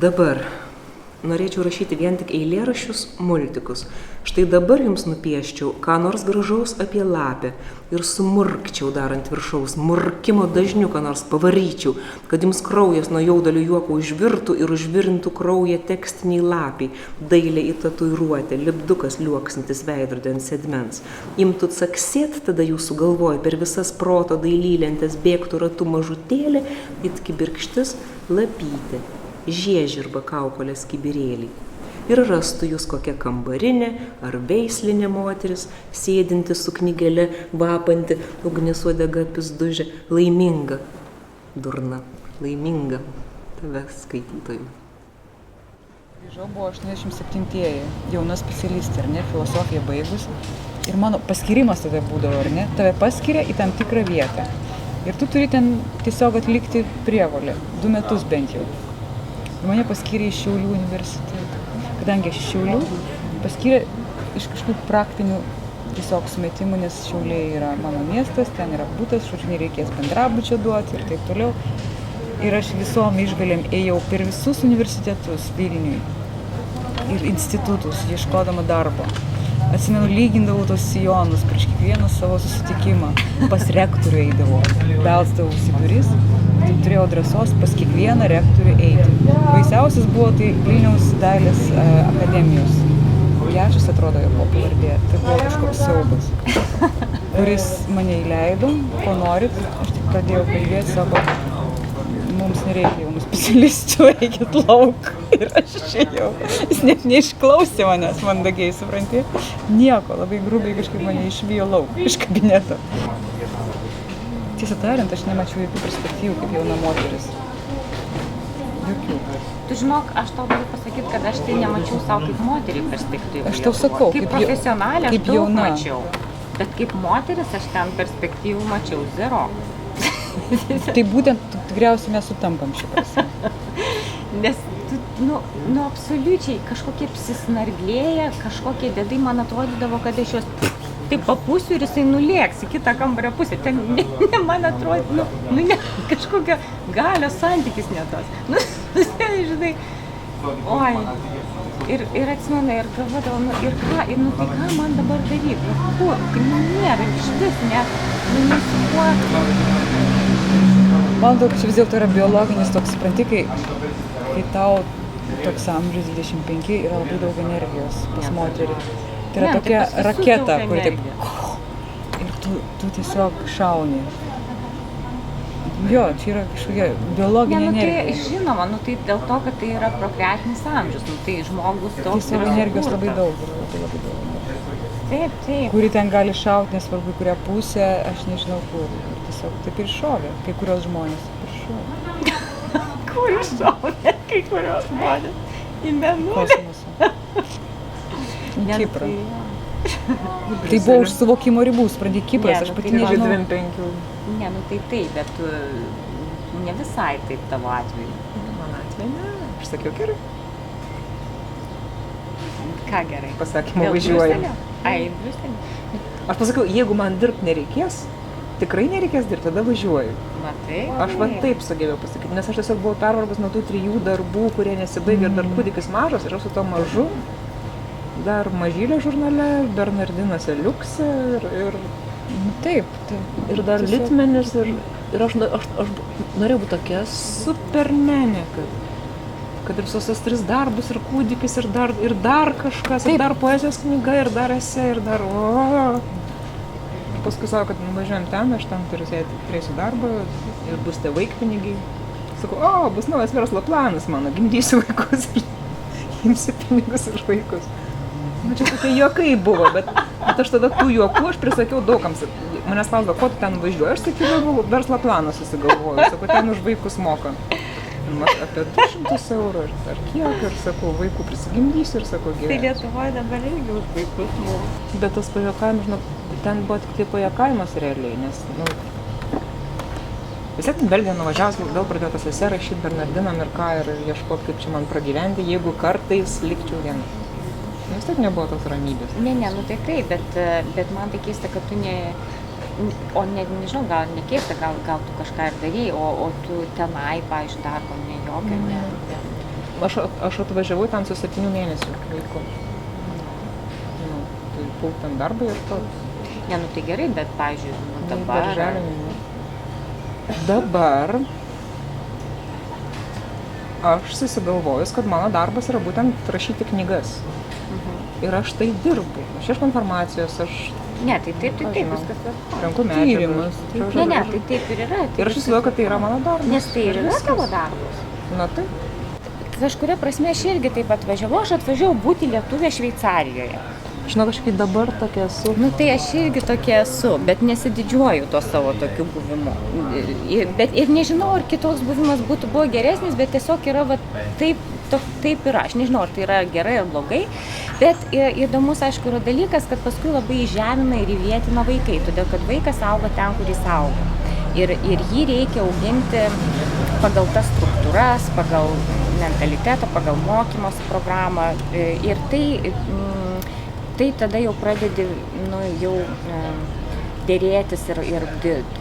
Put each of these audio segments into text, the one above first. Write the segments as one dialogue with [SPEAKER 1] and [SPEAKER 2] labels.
[SPEAKER 1] Dabar norėčiau rašyti vien tik eilėraščius, multikus. Štai dabar jums nupieščiau ką nors gražaus apie lapę ir sumurkčiau dar ant viršaus, murkimo dažniu ką nors pavaryčiau, kad jums kraujas nuo jaudalių juoko užvirtų ir užvirintų kraują tekstiniai lapiai, dailė į tatuiruotę, lipdukas liuoksintis veidrodį ant sėdmens. Imtų caksėt tada jūsų galvoj, per visas proto dailylentės bėgtų ratu mažutėlė, it kibirkštis lapytė, žiežirba kaukolės kibirėlį. Ir rastų jūs kokia kambarinė ar veislinė moteris, sėdinti su knygele, vapanti, ugnis uodega pizdužė, laiminga, durna, laiminga, tave skaitytojų.
[SPEAKER 2] Grįžau, buvo 87-ieji, jauna specialistė, ar ne, filosofiją baigus. Ir mano paskirimas tada būdavo, ar ne, tave paskiria į tam tikrą vietą. Ir tu turi ten tiesiog atlikti prievolę, 2 metus bent jau. Ir mane paskyrė iš Šiaulių universitetą. Kadangi aš Šiaulių, paskyrė iš kažkokių praktinių tiesiog sumetimų, nes Šiauliai yra mano miestas, ten yra butas, žodžiu, nereikės bendrabučio duoti ir taip toliau. Ir aš visom išgalėm ėjau per visus universitetus Vilniui ir institutus, ieškodama darbo. Atsimenu, lygindavau tos sijonus prieš kiekvieną savo susitikimą. Pas rektorių eidavau, belsdavausi duris, tai turėjau drąsos pas kiekvieną rektorių eiti. Baisiausias buvo tai Vilniaus dailės akademijos. Gečas atrodo jo buvo pavardė, tai buvo kažkoks siaubas, kuris mane įleido, ko norit, aš tik pradėjau kalbėti, sako, mums nereikia jaunų specialistų, reikėt lauk. Ir aš išėjau. Jis net neišklausė manęs mandagiai, supranti? Nieko, labai grubiai kažkaip mane išvijo lauk iš kabineto. Tiesą tariant, aš nemačiau jokių perspektyvų kaip jauna moteris. Jokių.
[SPEAKER 3] Tu žinok, aš tau galiu pasakyti, kad aš tai nemačiau savo kaip moterį perspektyvų.
[SPEAKER 2] Aš tau sakau,
[SPEAKER 3] kaip profesionalė aš daug
[SPEAKER 2] jauna.
[SPEAKER 3] Mačiau. Bet kaip moteris aš ten perspektyvų mačiau zero.
[SPEAKER 2] Tai būtent tikriausiai mes sutampam šį prasme.
[SPEAKER 3] Nes tu, absoliučiai kažkokie apsisnarglėję, kažkokie dėdai man atrodydavo, kad aš juos taip papūsiu ir jisai nulėks į kitą kambario pusę. Ten man atrodo, ne, kažkokia galios santykis ne tas. Žinai, oi. Ir atsimenu, ir galvodavau, ir ką, tai ką man dabar daryti? Nėra išvis, net, su kuo.
[SPEAKER 2] Man daug čia vis dėlto yra biologinis toks, supranti, kai tau toks amžius 25 yra labai daug energijos pas moterį. Tai yra tokia raketa, kuri taip ir tu tiesiog šauni. Jo, čia yra kažkokia biologinė energija.
[SPEAKER 3] Tai žinoma, tai dėl to, kad tai yra prokreatinis amžius, tai žmogus toks
[SPEAKER 2] yra energijos labai daug.
[SPEAKER 3] Taip.
[SPEAKER 2] Kuri ten gali šauti, nesvarbu į kurią pusę, aš nežinau kur. Tiesiog taip ir šovė, kai kurios žmonės taip ir šovė.
[SPEAKER 3] Kur šovė, kai kurios žmonės? Į mėnulį?
[SPEAKER 2] Kosmosą. Kiprą. Tai buvo už suvokimo ribų, sprendė Kipras, aš pati nežinau.
[SPEAKER 1] 25.
[SPEAKER 3] Ne, tai taip, bet ne visai taip tavo atveju.
[SPEAKER 1] Mano atveju ne, aš sakiau gerai.
[SPEAKER 3] Ką gerai?
[SPEAKER 1] Pasakymą važiuoju.
[SPEAKER 3] Ai, Briuselį.
[SPEAKER 1] Aš pasakiau, jeigu man dirbti nereikės, tikrai nereikės dirbti, tada važiuoju.
[SPEAKER 3] Matai?
[SPEAKER 1] Aš taip sugebėjau pasakyti, nes aš tiesiog buvau pervargus nuo tų 3 darbų, kurie nesibaigė ir dar kūdikis mažas, ir aš su to mažu, dar Mažylė žurnale, Bernardinuose Liukse ir
[SPEAKER 2] taip.
[SPEAKER 1] Ir dar tiesiog Litmenis ir aš norėjau būti tokia supermenė, kad ir visos 3 darbus, ir kūdikis, ir dar kažkas, ir dar poezijos knyga, ir dar esė, ir dar Paskui savo, kad nuvažiuojam ten, aš ten turėsiu darbą ir bus tie vaikpinigiai. Sakau, bus naujas verslo planas mano, gimdysiu vaikus ir imsiu pinigus iš vaikus. Čia tokie juokai buvo, bet aš tada tų juokų aš prisakiau daugams. Manęs klausdavo, ko tu ten važiuoji, aš sakydavau, verslo planą susigalvoju, sakau, ten už vaikus moka. Apie 200 eurų ar kiek, ir sakau, vaikų prisigimdysiu ir sakau, gerai.
[SPEAKER 3] Tai Lietuvoje dabar irgi už vaikus moka.
[SPEAKER 1] Bet tas pajuokavimas, žinok, ten buvo tik tai pajuokavimas realiai, nes, vis tiek Belgiją nuvažiavus, vėl pradėjau tas esė rašyti Bernardinam ir ką, ir ieškoti, kaip čia man pragyventi, jeigu kartais likčiau viena. Vis tiek nebuvo tos ramybės.
[SPEAKER 3] Ne, tai taip, bet man tai keista, kad tu nežinau, gal nekeista, gal tu kažką ir darei, o tu tenai, pavyzdžiui, darbo ne jokio, ne.
[SPEAKER 4] Aš atvažiavau ten su 7 mėnesių vaiku. Nu, tai pult ten darbą ir to.
[SPEAKER 3] Ne, nu tai gerai, bet, pavyzdžiui, nu, dabar...
[SPEAKER 4] Darželio neinu. Dabar aš susigalvojus, kad mano darbas yra būtent rašyti knygas. Ir aš tai dirbu. Aš ieškau informacijos, aš
[SPEAKER 3] Ne, tai taip,
[SPEAKER 4] žinau.
[SPEAKER 3] viskas tvarkoj.
[SPEAKER 4] renku medžiagas.
[SPEAKER 2] Tyrimas.
[SPEAKER 3] Ne, tai taip ir yra.
[SPEAKER 4] Ir aš įsivaizduoju, kad tai yra mano darbas.
[SPEAKER 3] Nes tai ir yra
[SPEAKER 4] Viskas.
[SPEAKER 3] tavo darbas.
[SPEAKER 4] Na tai.
[SPEAKER 3] Kažkuria prasme aš irgi taip atvažiavau, aš atvažiavau būti lietuvė Šveicarijoje.
[SPEAKER 4] Žinau, kažkaip dabar tokia esu.
[SPEAKER 3] Nu tai aš irgi tokia esu, bet nesididžiuoju to savo tokiu buvimu. Ir nežinau, ar kitoks buvimas buvo geresnis, bet tiesiog yra va, taip yra. Aš nežinau, ar tai yra gerai ar blogai, bet įdomus, aišku, yra dalykas, kad paskui labai įžemina ir įvietina vaikai, todėl kad vaikas auga ten, kur jis auga. Ir jį reikia auginti pagal tas struktūras, pagal mentalitetą, pagal mokymosi programą. Ir tai tada jau pradedi dėrėtis ir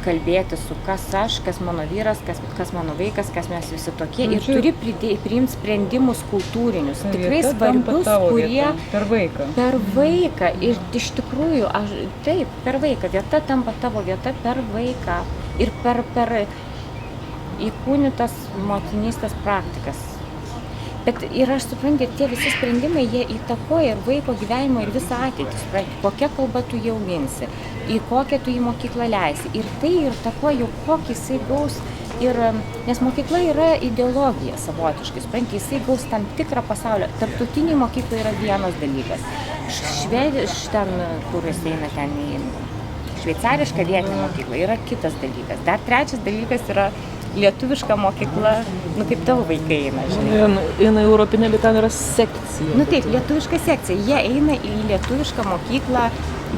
[SPEAKER 3] kalbėti su kas aš, kas mano vyras, kas mano vaikas, kas mes visi tokie. Ir turi priimti sprendimus kultūrinius, tikrai svarbius, kurie...
[SPEAKER 2] Per vaiką.
[SPEAKER 3] Per vaiką. Ir iš tikrųjų, taip, per vaiką. Vieta tampa tavo vieta per vaiką. Ir per įkūnytas motinystės praktikas. Bet ir aš suprantu, tie visi sprendimai, jie įtakoja ir vaiko gyvenimą ir visą ateitį. Suprantu, kokia kalba tu jau minsi, į kokią tu į mokyklą leisi. Ir tai įtakoja, kokį jisai gaus. Nes mokykla yra ideologija savotiškai. Suprantu, jisai gaus tam tikrą pasaulio. Tarptautiniai mokykla yra vienas dalykas. Ten, kur jis eina ten į šveicarišką vietinę mokyklą, yra kitas dalykas. Dar trečias dalykas yra lietuviška mokykla, kaip tavo vaikai eina, žinai.
[SPEAKER 4] Eina europinė, bet ten yra sekcija.
[SPEAKER 3] Taip, lietuviška sekcija. Jie eina į lietuvišką mokyklą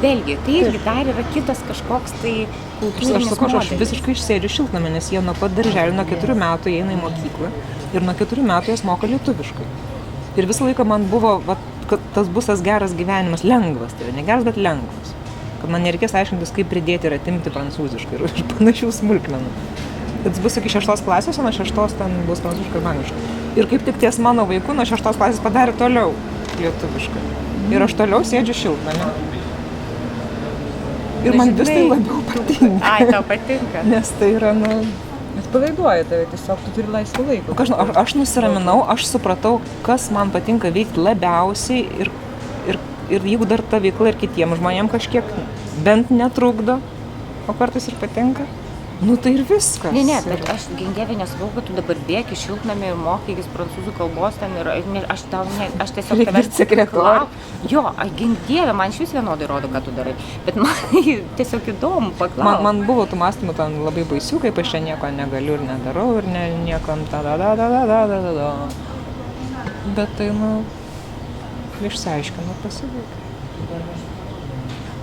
[SPEAKER 3] Belgijoje. Tai irgi dar yra kitas kažkoks tai kultūrinis modelis.
[SPEAKER 4] Aš visiškai išsėdžiu šiltnamį, nes jie nuo pat darželio, nuo 4 metų eina į mokyklą ir nuo 4 metų jas moka lietuviškai. Ir visą laiką man buvo, kad tas bus tas geras gyvenimas, lengvas, tai ne geras, bet lengvas. Kad man nereikės aiškintis, kaip pridėti ir atimti prancūziškai ir panašių smulkmenų. Kad bus iki 6 klasės, o nuo 6 ten bus prancūziškai ir angliškai. Ir kaip tik ties mano vaiku nuo 6 klasės padarė toliau lietuviškai. Ir aš toliau sėdžiu šiltnamį. Ir man vis tai labiau patinka.
[SPEAKER 3] Ai, tau patinka.
[SPEAKER 4] Nes tai yra,
[SPEAKER 2] Nes pavaiduoja tave, tiesiog tu turi laisvą laiką.
[SPEAKER 4] Aš nusiraminau, aš supratau, kas man patinka veikti labiausiai ir jeigu dar ta veikla ir kitiems žmonėms kažkiek bent netrukdo, o kartais ir patinka. Tai ir viskas.
[SPEAKER 3] Ne, bet aš gink nesakau, kad tu dabar bėgi šiltnamį ir mokykis prancūzų kalbos ten ir aš tiesiog tavęs
[SPEAKER 4] sekretorė.
[SPEAKER 3] Jo, gink Dieve, man iš vis vienodai rodo, ką tu darai. Bet man tiesiog įdomu paklausti.
[SPEAKER 4] Man buvo tų mąstymų ten labai baisių, kaip aš čia nieko negaliu ir nedarau ir niekam Bet tai, išsiaiškinu pasiveikti.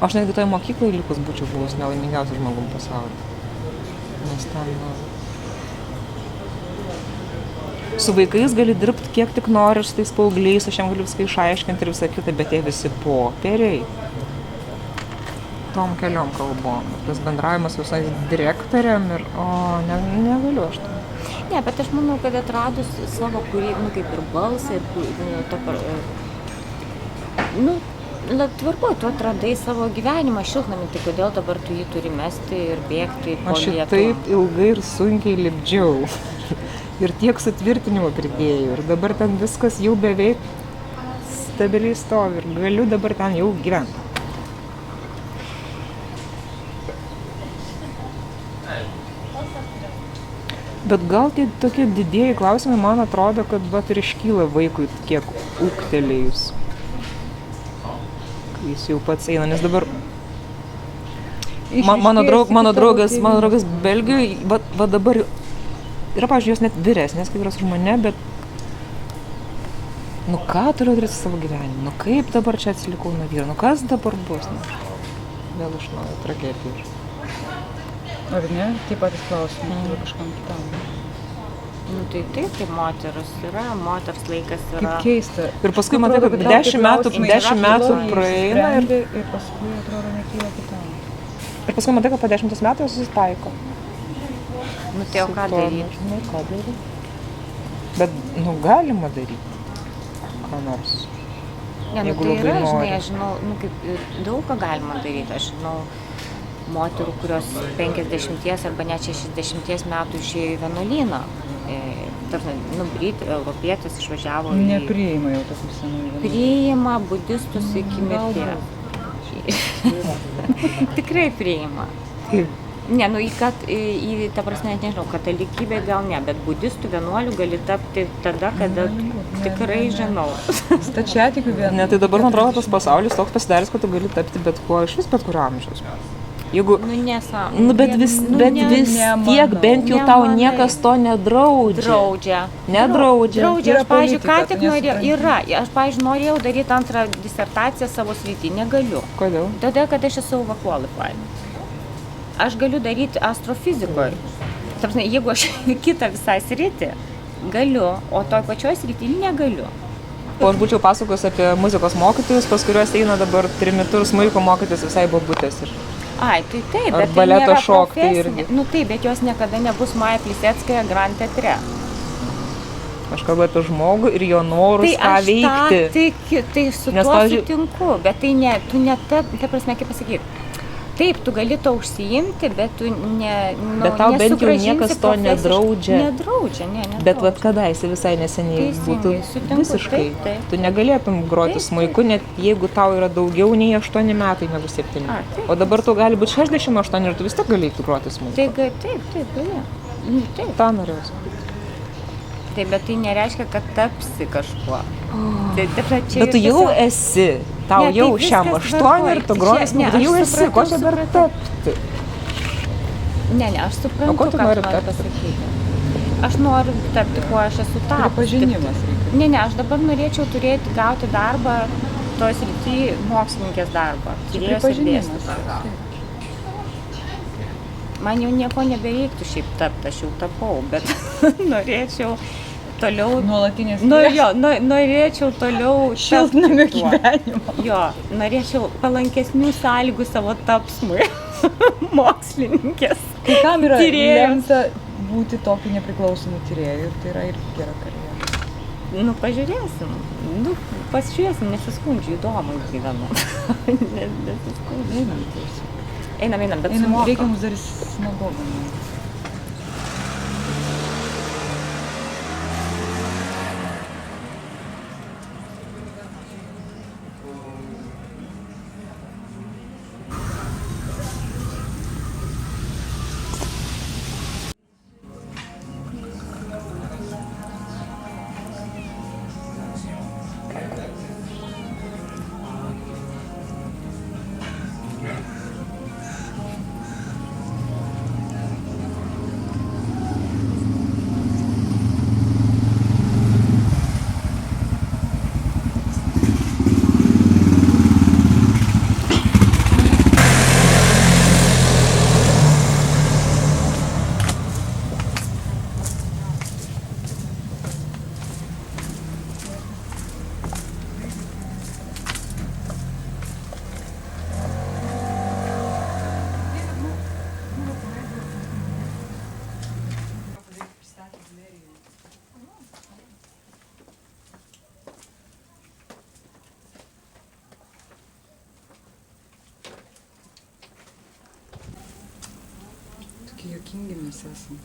[SPEAKER 4] Aš netgi toje mokykloje likus būčiau buvus nelaimingiausias žmogum pasaulyje. Nes ten, su vaikais gali dirbti kiek tik nori, su tais paaugliais, aš jam galiu viską išaiškinti ir visą kitą, bet jie visi popieriai. Tom keliom kalbom. Tas bendravimas visais direktoriam ir, negaliu aš tam.
[SPEAKER 3] Ne, bet aš manau, kad atradus savo kūrybą, kaip ir balsą, tvarkoj, tu atradai savo gyvenimą šiltnamį, tai kodėl dabar tu jį turi mesti ir bėgti po
[SPEAKER 4] Lietuvą? Aš taip ilgai ir sunkiai lipdžiau. Ir tiek sutvirtinimo pridėjau. Ir dabar ten viskas jau beveik stabiliai stovi. Ir galiu dabar ten jau gyventi. Bet gal tie tokie didieji klausimai, man atrodo, kad ir iškyla vaikui kiek ūgtelėjus. Jis jau pats eina, nes dabar mano draugas Belgijoje, va dabar yra, pavyzdžiui, jos net vyresnės, kaip yra už mane, bet ką toliau daryti savo gyvenimą, kaip dabar čia atsilikau nuo vyro, kas dabar bus, vėl iš naujo tragedija.
[SPEAKER 2] Ar ne? Taip patys klausimai, kažkam kitam.
[SPEAKER 3] Tai moters laikas yra.
[SPEAKER 2] Kaip keista.
[SPEAKER 4] Ir paskui matai, kad 10 metų praeina
[SPEAKER 2] ir paskui atrodo nekyla kitam.
[SPEAKER 4] Ir paskui matai, kad po 10 metų susitaiko.
[SPEAKER 3] Tai o ką daryti?
[SPEAKER 4] Ką daryti? Bet, nu, galima daryti ką nors.
[SPEAKER 3] Ne, nu,
[SPEAKER 4] Jeigu
[SPEAKER 3] tai
[SPEAKER 4] labai
[SPEAKER 3] yra, žinai,
[SPEAKER 4] nori.
[SPEAKER 3] aš žinau, nu, kaip daug ką galima daryti. Aš žinau moterų, kurios 50 arba net 60 metų išėjo į vienuolyną. Tarsi, nu, europietis išvažiavo į...
[SPEAKER 2] Nepriima jau tokių senųjų.
[SPEAKER 3] Priima budistus iki mirties. Tikrai priima.
[SPEAKER 4] Kaip?
[SPEAKER 3] Ne, nu, ta prasme, nežinau, katalikybė gal ne, bet budistų vienuolių gali tapti tada, kada tikrai žinau.
[SPEAKER 2] Stačiatikių vienuolių.
[SPEAKER 4] Ne, tai dabar, man atrodo, tas pasaulis toks pasidaręs, kad tu gali tapti bet kuo, iš vis bet kurio amžiaus. Jeigu...
[SPEAKER 3] Nu, nesam.
[SPEAKER 4] Nu, bet vis tiek bent jau tau niekas to nedraudžia.
[SPEAKER 3] Draudžia.
[SPEAKER 4] Nedraudžia.
[SPEAKER 3] Draudžia. Aš, pavyzdžiui, ką
[SPEAKER 2] politika,
[SPEAKER 3] tik
[SPEAKER 2] tu
[SPEAKER 3] norėjau,
[SPEAKER 2] nesupranti.
[SPEAKER 3] aš, pavyzdžiui, norėjau daryti antrą disertaciją savo srity, negaliu.
[SPEAKER 4] Kodėl?
[SPEAKER 3] Todėl, kad aš esu overqualified. Aš galiu daryti astrofizikoje. Tarpsne, jeigu aš kitą visą sritį galiu, o toj pačioj srity negaliu.
[SPEAKER 4] O aš būčiau pasakos apie muzikos mokytojus, pas kuriuos eina dabar trimitur smuiko mokytis visai bobutės.
[SPEAKER 3] Ai, tai taip,
[SPEAKER 4] Ar
[SPEAKER 3] bet
[SPEAKER 4] baleto
[SPEAKER 3] tai nėra
[SPEAKER 4] šokti
[SPEAKER 3] profesinė.
[SPEAKER 4] irgi.
[SPEAKER 3] Nu taip, bet jos niekada nebus Maja Plisetskaja Grand Teatre.
[SPEAKER 4] Aš kalbu apie žmogų ir jo norus ką veikti.
[SPEAKER 3] Tai su
[SPEAKER 4] Nes,
[SPEAKER 3] tuo
[SPEAKER 4] pavyzdžiui,
[SPEAKER 3] sutinku, bet tai ne, tu ne ta prasme, kaip pasakyti. Taip, tu gali to užsiimti, bet tu
[SPEAKER 4] Bet tau bent jau niekas to nedraudžia.
[SPEAKER 3] Nedraudžia, nedraudžia.
[SPEAKER 4] Bet vat kadaise visai neseniai
[SPEAKER 3] Teisingai,
[SPEAKER 4] būtų
[SPEAKER 3] sutinku,
[SPEAKER 4] visiškai.
[SPEAKER 3] taip.
[SPEAKER 4] Tu negalėtum groti
[SPEAKER 3] Taip,
[SPEAKER 4] smuiku, net jeigu tau yra daugiau nei 8 metai negu 7.
[SPEAKER 3] Taip.
[SPEAKER 4] O dabar tu gali būti 68 ir tu vis tiek galėtum groti smuiku.
[SPEAKER 3] Taip, gali. Nu, taip.
[SPEAKER 4] tą norėjau sakyti.
[SPEAKER 3] Taip, bet tai nereiškia, kad tapsi kažkuo. Tai,
[SPEAKER 4] Bet tu jau esi, tau jau šiam 8 ir tu groji smuiku, tu jau esi, ko čia dar tapti?
[SPEAKER 3] Ne, aš suprantu,
[SPEAKER 4] O ko tu
[SPEAKER 3] ką
[SPEAKER 4] nori
[SPEAKER 3] noriu
[SPEAKER 4] tapti?
[SPEAKER 3] pasakyti. Aš noriu tapti, kuo aš esu tapusi.
[SPEAKER 2] Pripažinimas reikia.
[SPEAKER 3] Ne, aš dabar norėčiau gauti darbą, toj srity mokslininkės darbą. Tyrėjos ir
[SPEAKER 2] Pripažinimas.
[SPEAKER 3] dėstytojos. Man jau nieko nebereiktų šiaip tapti, aš jau tapau, bet norėčiau toliau...
[SPEAKER 2] Nuolatinės
[SPEAKER 3] Norėčiau toliau...
[SPEAKER 2] Šiltnamio
[SPEAKER 3] tapti tuo.
[SPEAKER 2] gyvenimo.
[SPEAKER 3] Jo, norėčiau palankesnių sąlygų savo tapsmui mokslininkės.
[SPEAKER 2] Kai kam yra
[SPEAKER 3] Tyrėjos.
[SPEAKER 2] lemta būti tokiu nepriklausomu tyrėju ir tai yra ir gera karjera.
[SPEAKER 3] Nu, pažiūrėsim. Nu, pasižiūrėsim, nesiskundžiu, įdomu gyvenu. Nesiskundžiu. Einam, bet sumoka.
[SPEAKER 2] Reikia mums dar į sinagogą. Tokie juokingi mes esame.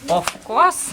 [SPEAKER 3] Of course.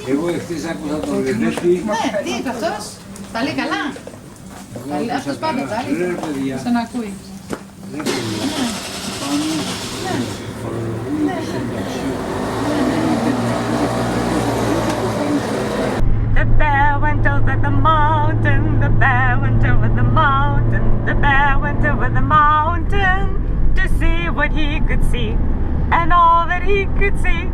[SPEAKER 5] Εγώ εχθές άκουσα τον Ρενέτη.
[SPEAKER 6] Τι είπε αυτός, τα λέει καλά. Αυτός πάντα τα λέει.
[SPEAKER 5] Ρε παιδιά,
[SPEAKER 6] Στον ακούει.
[SPEAKER 5] ρε παιδιά. Πάμε.
[SPEAKER 3] mountain, the bear went over the mountain, the bear went over the mountain to see what he could see. And all that he could see,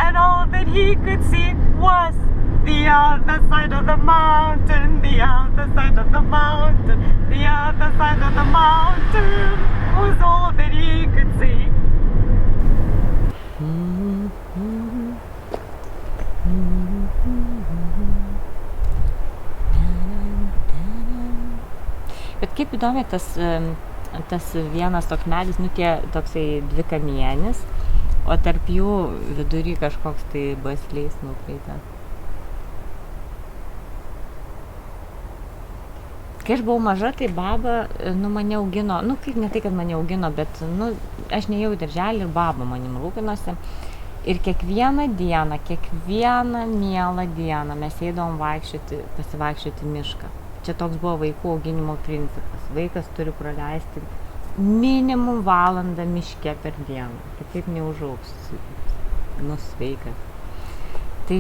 [SPEAKER 3] and all that he could see was the other side of the mountain, the other side of the mountain, the other side of the mountain was all that he could see. Bet kaip įdomi tas vienas toks medis, nu tie toksai dvikamienis, o tarp jų vidury kažkoks tai baslys nukreitas. Kai aš buvau maža, tai baba, mane augino, kaip ne tai, kad mane augino, bet, aš nejau į darželį ir baba manim rūpinosi. Ir kiekvieną dieną, kiekvieną mielą dieną mes eidavom pasivaikščioti mišką. Čia toks buvo vaikų auginimo principas. Vaikas turi praleisti minimum valandą miške per dieną. Kitaip neužaugs, sveikas. Tai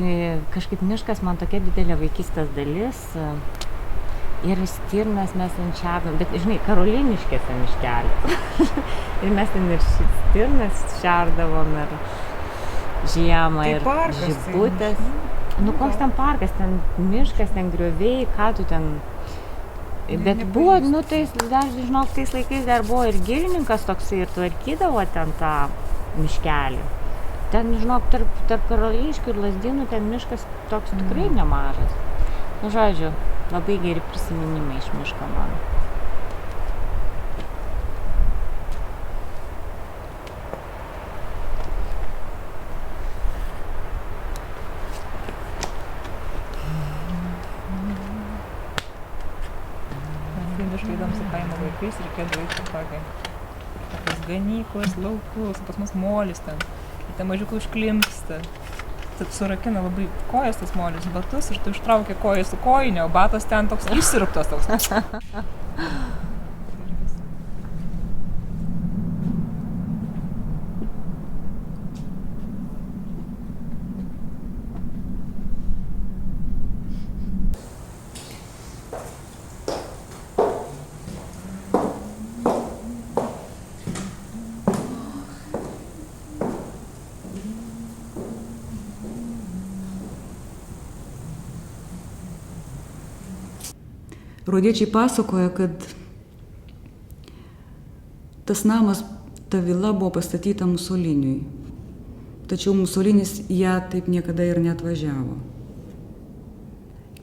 [SPEAKER 3] kažkaip miškas man tokia didelė vaikystės dalis. Ir stirnas mes ten šerdom, bet žinai, karoliniškėse miškelis. Ir mes ten ir stirnas šerdavom ir žiemą ir žibutės. Koks ten parkas, ten miškas, ten grioviai, ką tu ten... Bet buvo, tais laikais dar buvo ir girininkas toksai ir tvarkydavo ten tą miškelį. Ten, tarp karoliniškių ir Lazdynų ten miškas toks tikrai nemažas. Žodžiu, labai geri prisiminimai iš miško man.
[SPEAKER 4] Miškai įdom su kaimo vaikais, reikėdavo eiti tokias ganyklas, laukus, pas mus molis ten, ten mažiukai užklimpsta. Taip surakina labai kojas tas molis, batus ir tu ištraukia koją su kojinė, o batas ten toks išsirptas toks.
[SPEAKER 7] Rodiečiai pasakoja, kad tas namas, ta vila buvo pastatyta Musoliniui. Tačiau Musolinis ją taip niekada ir neatvažiavo.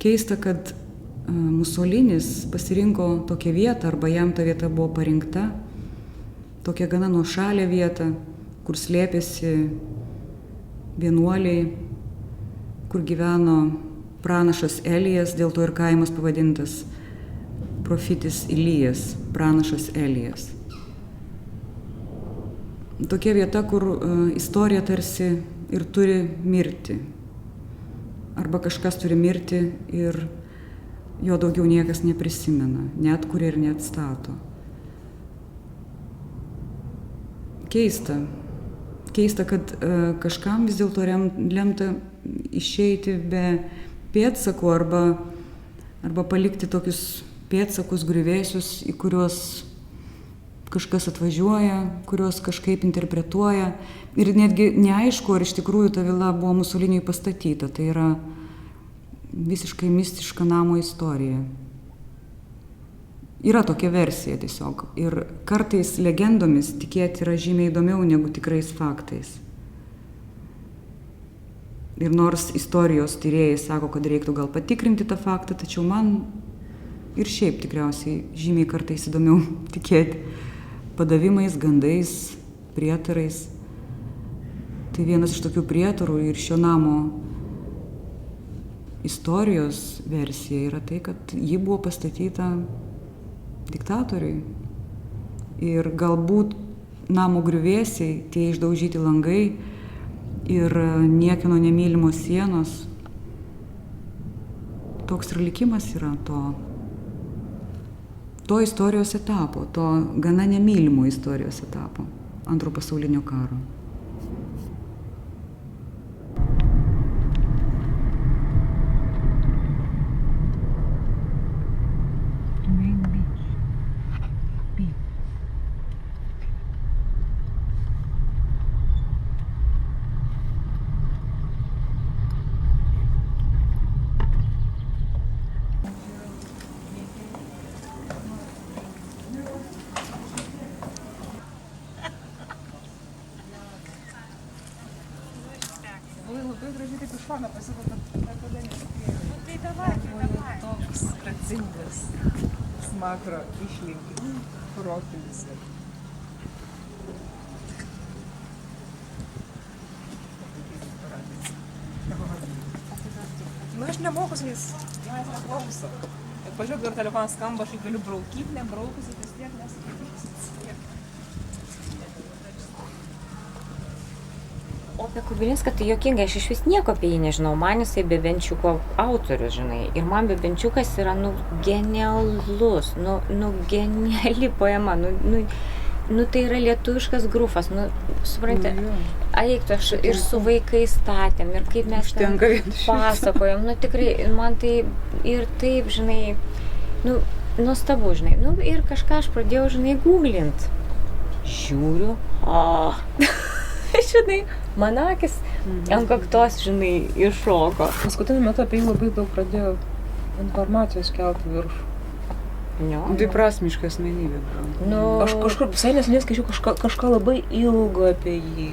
[SPEAKER 7] Keista, kad Musolinis pasirinko tokią vietą, arba jam ta vieta buvo parinkta, tokia gana nuošalė vieta, kur slėpėsi vienuoliai, kur gyveno pranašas Elijas, dėl to ir kaimas pavadintas Profitis Ilijas, pranašas Elijas. Tokia vieta, kur istorija tarsi ir turi mirti. Arba kažkas turi mirti ir jo daugiau niekas neprisimena, neatkuria ir neatstato. Keista. Keista, kad kažkam vis dėlto lemta išeiti be pėdsakų arba palikti tokius pėdsakus, griuvėsius, į kuriuos kažkas atvažiuoja, kuriuos kažkaip interpretuoja. Ir netgi neaišku, ar iš tikrųjų ta vila buvo Musoliniui pastatyta. Tai yra visiškai mistiška namo istorija. Yra tokia versija tiesiog. Ir kartais legendomis tikėti yra žymiai įdomiau negu tikrais faktais. Ir nors istorijos tyrėjai sako, kad reiktų gal patikrinti tą faktą, tačiau man ir šiaip tikriausiai žymiai kartais įdomiau tikėti padavimais, gandais, prietarais. Tai vienas iš tokių prietarų ir šio namo istorijos versija yra tai, kad ji buvo pastatyta diktatoriui. Ir galbūt namo griuvėsiai, tie išdaužyti langai ir niekieno nemylimos sienos, toks ir likimas yra to istorijos etapo, to gana nemylimo istorijos etapo, Antro pasaulinio karo.
[SPEAKER 4] šoną pasiūlau, kad niekada nespėjau.
[SPEAKER 3] Nu, tai davai.
[SPEAKER 4] Toks racingas smakro išlinkimo profilis. Na, aš nemoku su jais, manęs neklauso. Ir pažiūrėk, dar telefonas skamba, aš jį galiu braukyti, nebraukusi, vis tiek nesakysi.
[SPEAKER 3] O apie Kubilinską tai juokingai, aš iš vis nieko apie jį nežinau, man jisai Bebenčiuko autorius, žinai. Ir man Bebenčiukas yra, genialus, geniali poema, tai yra lietuviškas grufas, suprantate. Eiktų, aš ir su vaikais statėm, ir kaip mes ten pasakojom, tikrai, man tai ir taip, žinai, nuostabu, žinai, ir kažką aš pradėjau, žinai, googlint. Žiūriu, žinai, man akis ant kaktos, žinai, iššoko.
[SPEAKER 4] Paskutiniu metu apie jį labai daug pradėjo informacijos kelti viršų.
[SPEAKER 7] Tai prasmiška asmenybė.
[SPEAKER 4] Aš kažkur visai neseniai skaičiau kažką labai ilgo apie jį.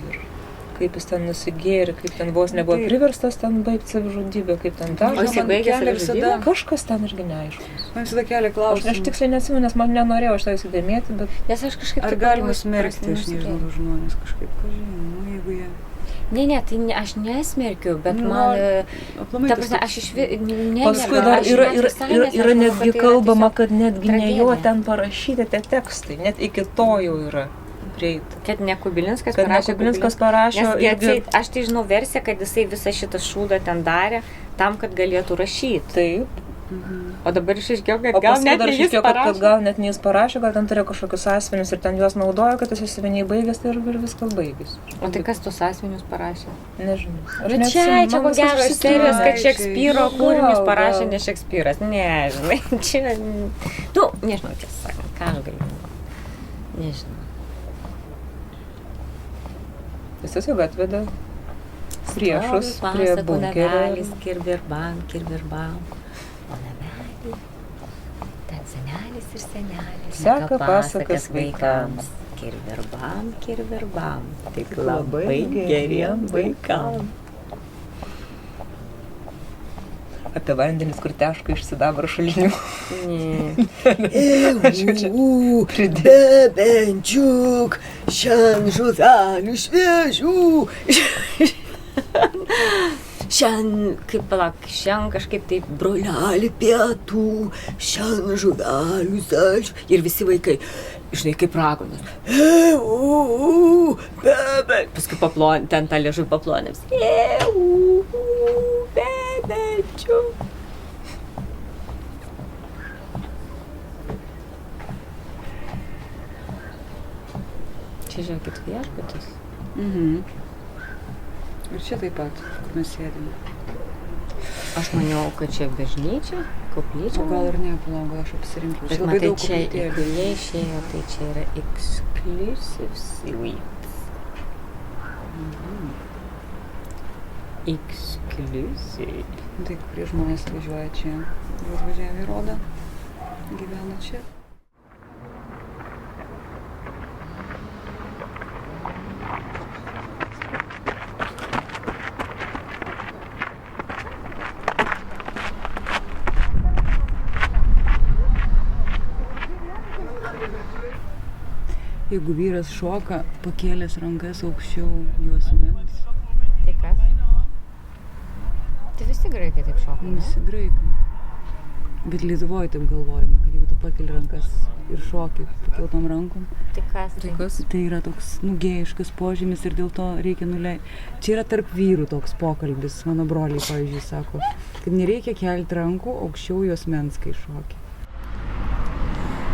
[SPEAKER 4] Kaip jis ten nusigėrė, kaip ten vos nebuvo priverstas ten baigti savižudybę, kaip ten dar.
[SPEAKER 3] O jis baigė savižudybę?
[SPEAKER 4] Kažkas ten irgi neaiškus.
[SPEAKER 7] Man visada kelia klausimą.
[SPEAKER 4] Aš tiksliai neatsimenu, nes man nenorėjau aš tą įsidėmėti, bet...
[SPEAKER 3] Nes aš kažkaip...
[SPEAKER 7] Ar galima smerkti, aš nežinau, žmonės kažkaip pažinau, jeigu jie...
[SPEAKER 3] Ne, tai aš nesmerkiu, bet man... Ta prasme, aš
[SPEAKER 4] paskui dar yra netgi kalbama, kad netgi ne jo ten parašyti tie tekstai, net iki to jau yra.
[SPEAKER 3] Kad ne Kubilinskas
[SPEAKER 4] parašė.
[SPEAKER 3] Aš tai žinau versiją, kad jisai visą šitą šūdą ten darė tam, kad galėtų rašyti.
[SPEAKER 4] Taip.
[SPEAKER 3] O dabar išaiškėjo, kad gal net ne jis parašė.
[SPEAKER 4] Kad gal net ne jis parašė, gal ten turėjo kažkokius asmenius ir ten juos naudojo, kad jis įsiveniai baigęs ir viskas baigėsi.
[SPEAKER 3] O tai kas tus asmenius parašė?
[SPEAKER 4] Nežinau.
[SPEAKER 3] Bet čia ko gero serijos, kad Šekspyro kūrinius parašė ne Šekspyras. Ne, žinai, čia... nežinau, tiesą sakant, ką aš galiu. Nežinau.
[SPEAKER 4] Jis tiesiog atvedė priešus prie bunkerio.
[SPEAKER 3] Kirbirbam. O namelį, ten senelis ir senelės.
[SPEAKER 4] Seka pasakas vaikams.
[SPEAKER 3] Kirbirbam. Tik labai geriem vaikam.
[SPEAKER 4] Apie vandenis, kur teška iš sidabro šalinių.
[SPEAKER 8] Bebenčiuk, šian žuvelių šviežių.
[SPEAKER 3] Šian kažkaip taip
[SPEAKER 8] Brolelį pietų, šian žuvelių saldžių. Ir visi vaikai, žinai, kaip ragonas. Beben.
[SPEAKER 3] Paskui ten tą liežuvį paplonėms. Bebenčiuk. Čia žiūrėkit viešbutis.
[SPEAKER 7] Ir čia taip pat, kur mes sėdime.
[SPEAKER 3] Aš maniau, kad čia bažnyčia, koplyčia.
[SPEAKER 7] O gal ir ne, gal aš apsirinkiau.
[SPEAKER 3] Bet matai, čia įkuliai išėjo, tai čia yra exclusive suites. Exclusive.
[SPEAKER 7] Tai kurie žmonės važiuoja čia, važiavę į Rodą, gyvena čia. Jeigu vyras šoka, pakėlęs rankas aukščiau juosmens.
[SPEAKER 3] Tai kas? Tai visi graikai taip šoka, ne?
[SPEAKER 7] Visi graikai. Bet Lietuvoje taip galvojama, kad jeigu tu pakeli rankas ir šoki pakeltom rankom,
[SPEAKER 3] tai kas?
[SPEAKER 7] Tai yra toks gėjiškas požymis ir dėl to reikia nuleisti. Čia yra tarp vyrų toks pokalbis, mano broliai, pavyzdžiui, sako, kad nereikia kelti rankų aukščiau juosmens, kai šoki.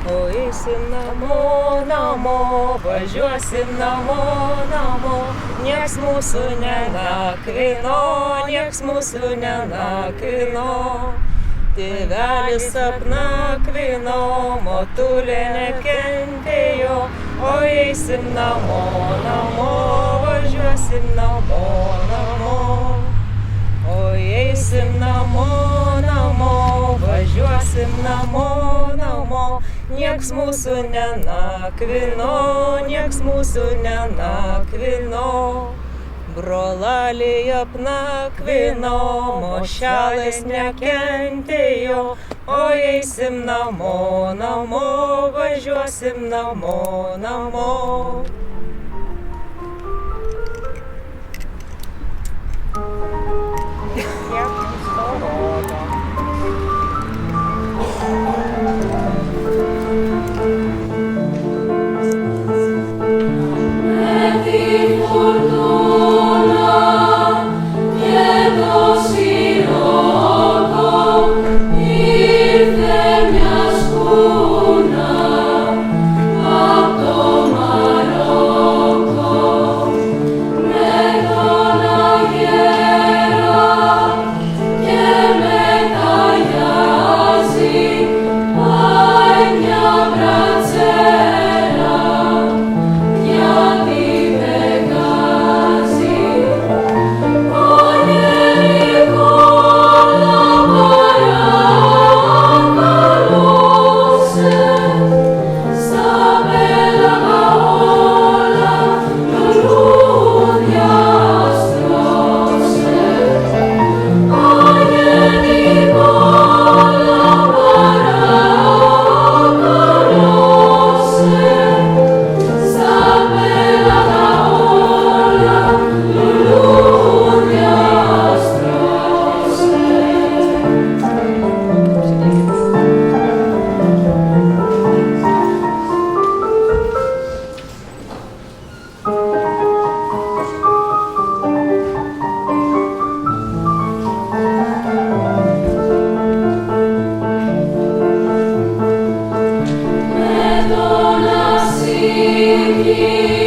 [SPEAKER 4] O eisim namo, važiuosim namo, nieks mūsų nenakvino, Tėvelis apnakvino, motulė nekentėjo, o eisim namo, važiuosim namo. O eisim namo, važiuosim namo, nieks mūsų nenakvino, Brolaliai apnakvino, mošelės nekentėjo, o eisim namo, namo, važiuosim namo, namo.
[SPEAKER 9] Madonna, sing ye.